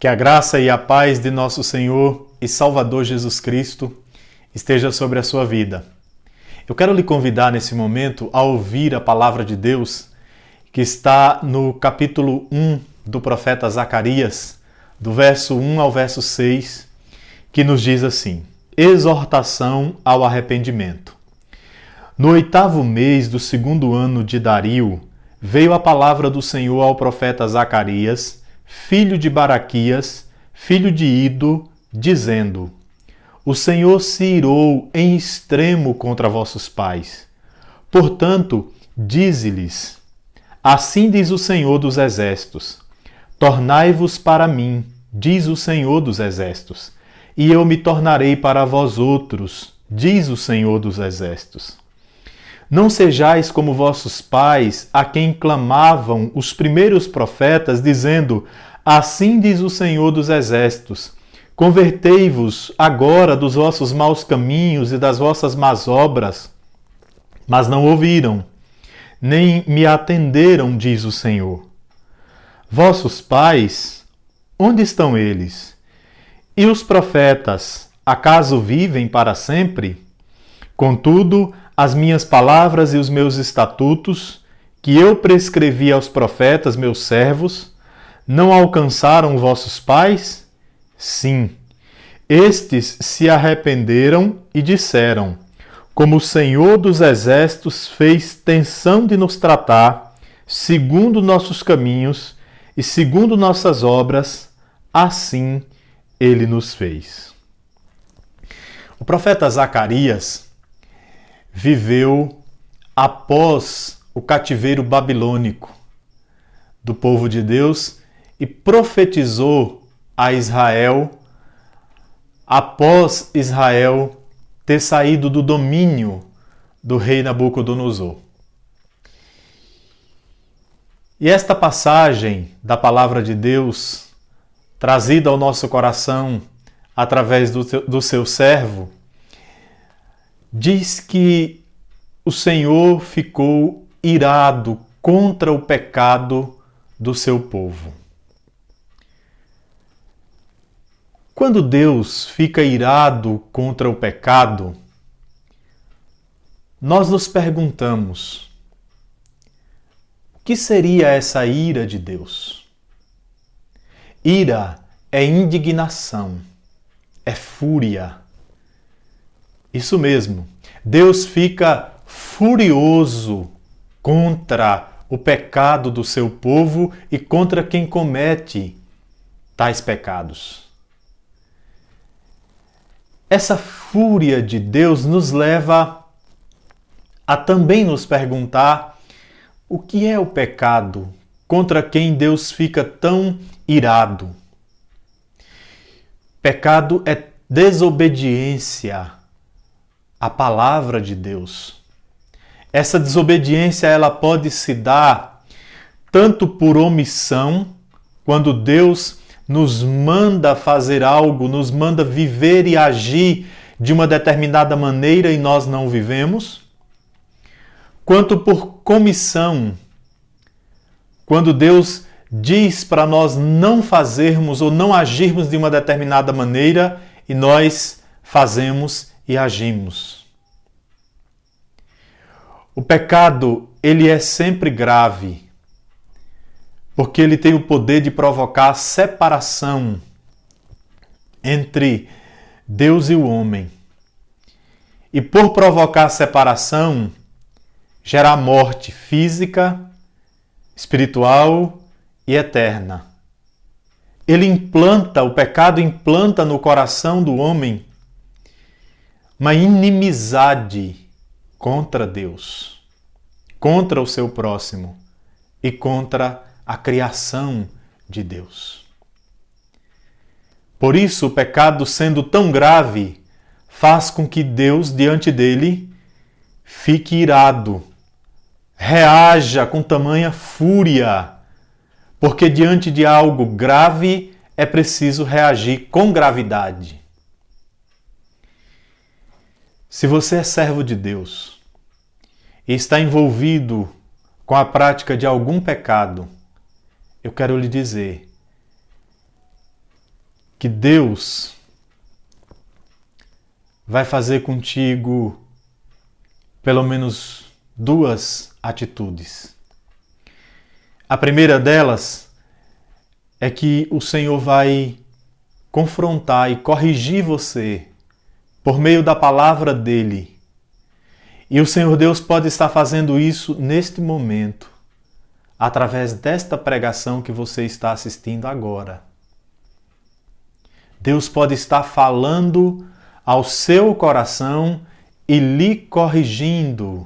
Que a graça e a paz de nosso Senhor e Salvador Jesus Cristo esteja sobre a sua vida. Eu quero lhe convidar nesse momento a ouvir a palavra de Deus que está no capítulo 1 do profeta Zacarias, do verso 1 ao verso 6, que nos diz assim: exortação ao arrependimento. No 8º mês do 2º ano de Dario, veio a palavra do Senhor ao profeta Zacarias, filho de Baraquias, filho de Ido, dizendo: O Senhor se irou em extremo contra vossos pais. Portanto, dize-lhes: Assim diz o Senhor dos Exércitos: Tornai-vos para mim, diz o Senhor dos Exércitos, e eu me tornarei para vós outros, diz o Senhor dos Exércitos. Não sejais como vossos pais, a quem clamavam os primeiros profetas, dizendo: Assim diz o Senhor dos Exércitos: Convertei-vos agora dos vossos maus caminhos e das vossas más obras. Mas não ouviram, nem me atenderam, diz o Senhor. Vossos pais, onde estão eles? E os profetas, acaso vivem para sempre? Contudo, as minhas palavras e os meus estatutos, que eu prescrevi aos profetas, meus servos, não alcançaram vossos pais? Sim, estes se arrependeram e disseram: Como o Senhor dos Exércitos fez tenção de nos tratar, segundo nossos caminhos e segundo nossas obras, assim ele nos fez. O profeta Zacarias viveu após o cativeiro babilônico do povo de Deus e profetizou a Israel após Israel ter saído do domínio do rei Nabucodonosor. E esta passagem da palavra de Deus, trazida ao nosso coração através do seu servo, diz que o Senhor ficou irado contra o pecado do seu povo. Quando Deus fica irado contra o pecado, nós nos perguntamos: o que seria essa ira de Deus? Ira é indignação, é fúria. Isso mesmo, Deus fica furioso contra o pecado do seu povo e contra quem comete tais pecados. Essa fúria de Deus nos leva a também nos perguntar o que é o pecado contra quem Deus fica tão irado. Pecado é desobediência à palavra de Deus. Essa desobediência ela pode se dar tanto por omissão, quando Deus nos manda fazer algo, nos manda viver e agir de uma determinada maneira e nós não vivemos, quanto por comissão, quando Deus diz para nós não fazermos ou não agirmos de uma determinada maneira e nós fazemos e agimos. O pecado, ele é sempre grave, porque ele tem o poder de provocar separação entre Deus e o homem. E por provocar separação, gerar morte física, espiritual e eterna. O pecado implanta no coração do homem uma inimizade contra Deus, contra o seu próximo e contra a criação de Deus. Por isso, o pecado, sendo tão grave, faz com que Deus, diante dele, fique irado, reaja com tamanha fúria, porque diante de algo grave é preciso reagir com gravidade. Se você é servo de Deus e está envolvido com a prática de algum pecado, eu quero lhe dizer que Deus vai fazer contigo pelo menos duas atitudes. A primeira delas é que o Senhor vai confrontar e corrigir você por meio da palavra dele. E o Senhor Deus pode estar fazendo isso neste momento, através desta pregação que você está assistindo agora. Deus pode estar falando ao seu coração e lhe corrigindo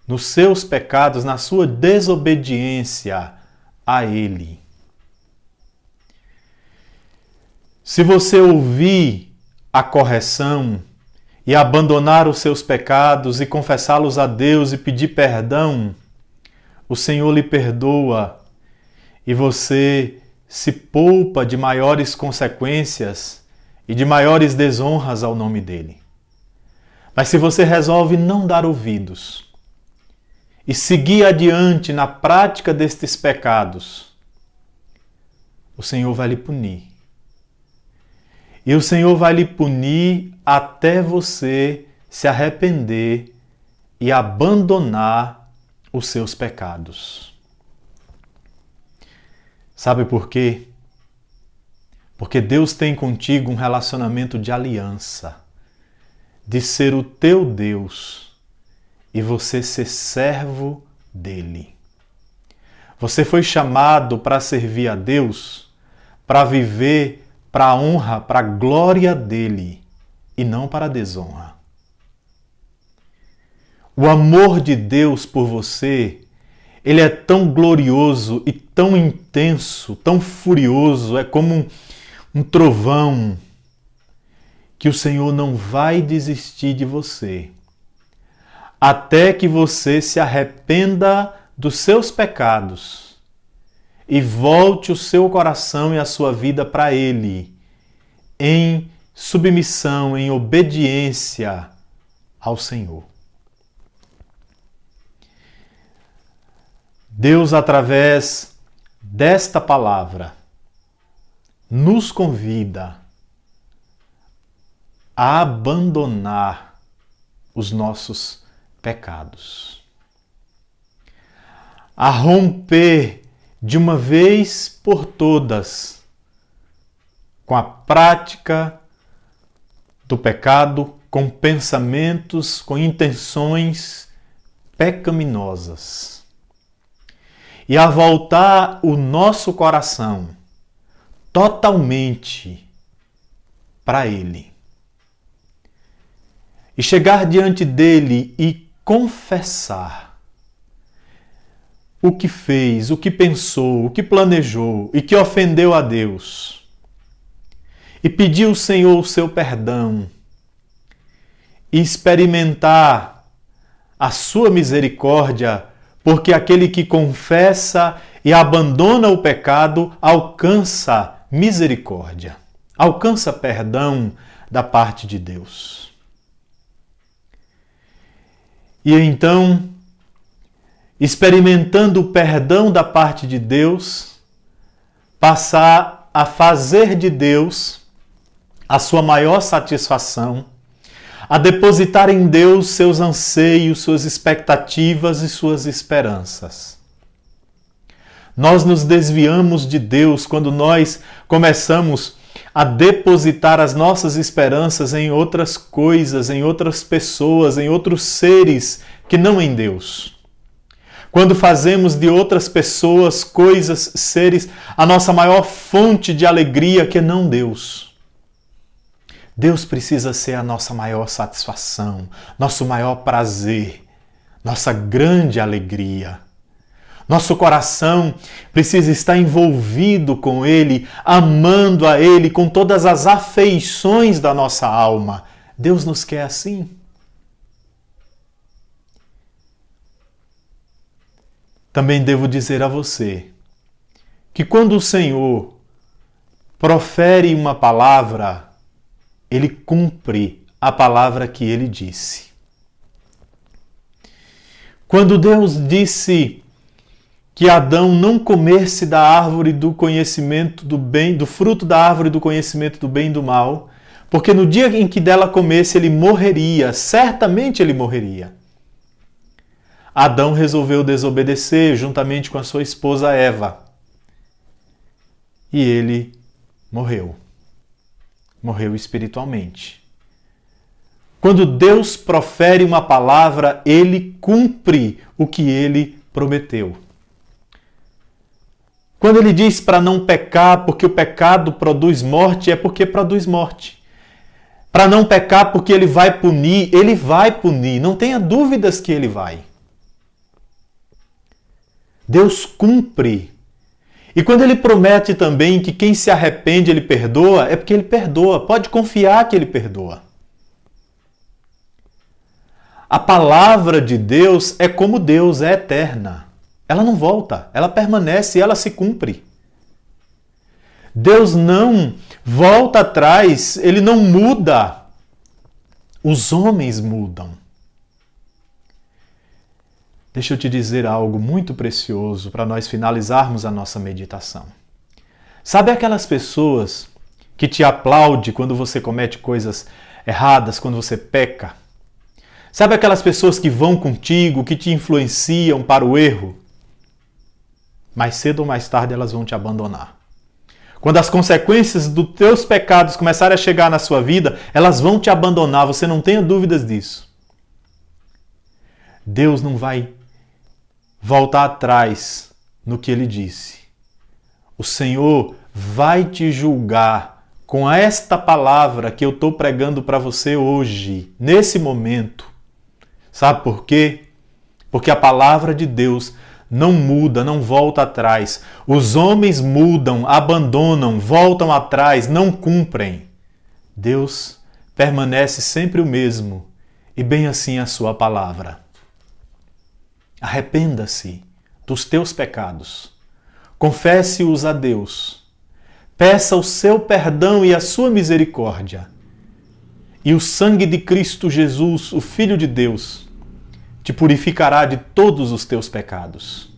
nos seus pecados, na sua desobediência a Ele. Se você ouvir a correção e abandonar os seus pecados e confessá-los a Deus e pedir perdão, o Senhor lhe perdoa e você se poupa de maiores consequências e de maiores desonras ao nome dele. Mas se você resolve não dar ouvidos e seguir adiante na prática destes pecados, o Senhor vai lhe punir. E o Senhor vai lhe punir até você se arrepender e abandonar os seus pecados. Sabe por quê? Porque Deus tem contigo um relacionamento de aliança, de ser o teu Deus e você ser servo dele. Você foi chamado para servir a Deus, para viver para a honra, para a glória dele e não para a desonra. O amor de Deus por você, ele é tão glorioso e tão intenso, tão furioso, é como um trovão, que o Senhor não vai desistir de você, até que você se arrependa dos seus pecados e volte o seu coração e a sua vida para Ele, em submissão, em obediência ao Senhor. Deus, através desta palavra, nos convida a abandonar os nossos pecados, a romper de uma vez por todas com a prática do pecado, com pensamentos, com intenções pecaminosas, e a voltar o nosso coração totalmente para Ele. E chegar diante dele e confessar o que fez, o que pensou, o que planejou e que ofendeu a Deus. E pedir ao Senhor o seu perdão. E experimentar a sua misericórdia, porque aquele que confessa e abandona o pecado alcança misericórdia, alcança perdão da parte de Deus. E então, experimentando o perdão da parte de Deus, passar a fazer de Deus a sua maior satisfação, a depositar em Deus seus anseios, suas expectativas e suas esperanças. Nós nos desviamos de Deus quando nós começamos a depositar as nossas esperanças em outras coisas, em outras pessoas, em outros seres que não em Deus. Quando fazemos de outras pessoas, coisas, seres, a nossa maior fonte de alegria que não Deus. Deus precisa ser a nossa maior satisfação, nosso maior prazer, nossa grande alegria. Nosso coração precisa estar envolvido com Ele, amando a Ele com todas as afeições da nossa alma. Deus nos quer assim. Também devo dizer a você que quando o Senhor profere uma palavra, Ele cumpre a palavra que Ele disse. Quando Deus disse que Adão não comesse da árvore do conhecimento do bem, do fruto da árvore do conhecimento do bem e do mal, porque no dia em que dela comesse ele morreria, certamente ele morreria. Adão resolveu desobedecer juntamente com a sua esposa Eva. E ele morreu. Morreu espiritualmente. Quando Deus profere uma palavra, ele cumpre o que ele prometeu. Quando ele diz para não pecar, porque o pecado produz morte, é porque produz morte. Para não pecar, porque ele vai punir, não tenha dúvidas que ele vai. Deus cumpre. E quando ele promete também que quem se arrepende ele perdoa, é porque ele perdoa. Pode confiar que ele perdoa. A palavra de Deus é como Deus, é eterna. Ela não volta, ela permanece e ela se cumpre. Deus não volta atrás, ele não muda. Os homens mudam. Deixa eu te dizer algo muito precioso para nós finalizarmos a nossa meditação. Sabe aquelas pessoas que te aplaudem quando você comete coisas erradas, quando você peca? Sabe aquelas pessoas que vão contigo, que te influenciam para o erro? Mais cedo ou mais tarde elas vão te abandonar. Quando as consequências dos teus pecados começarem a chegar na sua vida, elas vão te abandonar, você não tenha dúvidas disso. Deus não vai voltar atrás no que ele disse. O Senhor vai te julgar com esta palavra que eu estou pregando para você hoje, nesse momento. Sabe por quê? Porque a palavra de Deus não muda, não volta atrás. Os homens mudam, abandonam, voltam atrás, não cumprem. Deus permanece sempre o mesmo, e bem assim a sua palavra. Arrependa-se dos teus pecados. Confesse-os a Deus. Peça o seu perdão e a sua misericórdia. E o sangue de Cristo Jesus, o Filho de Deus, te purificará de todos os teus pecados.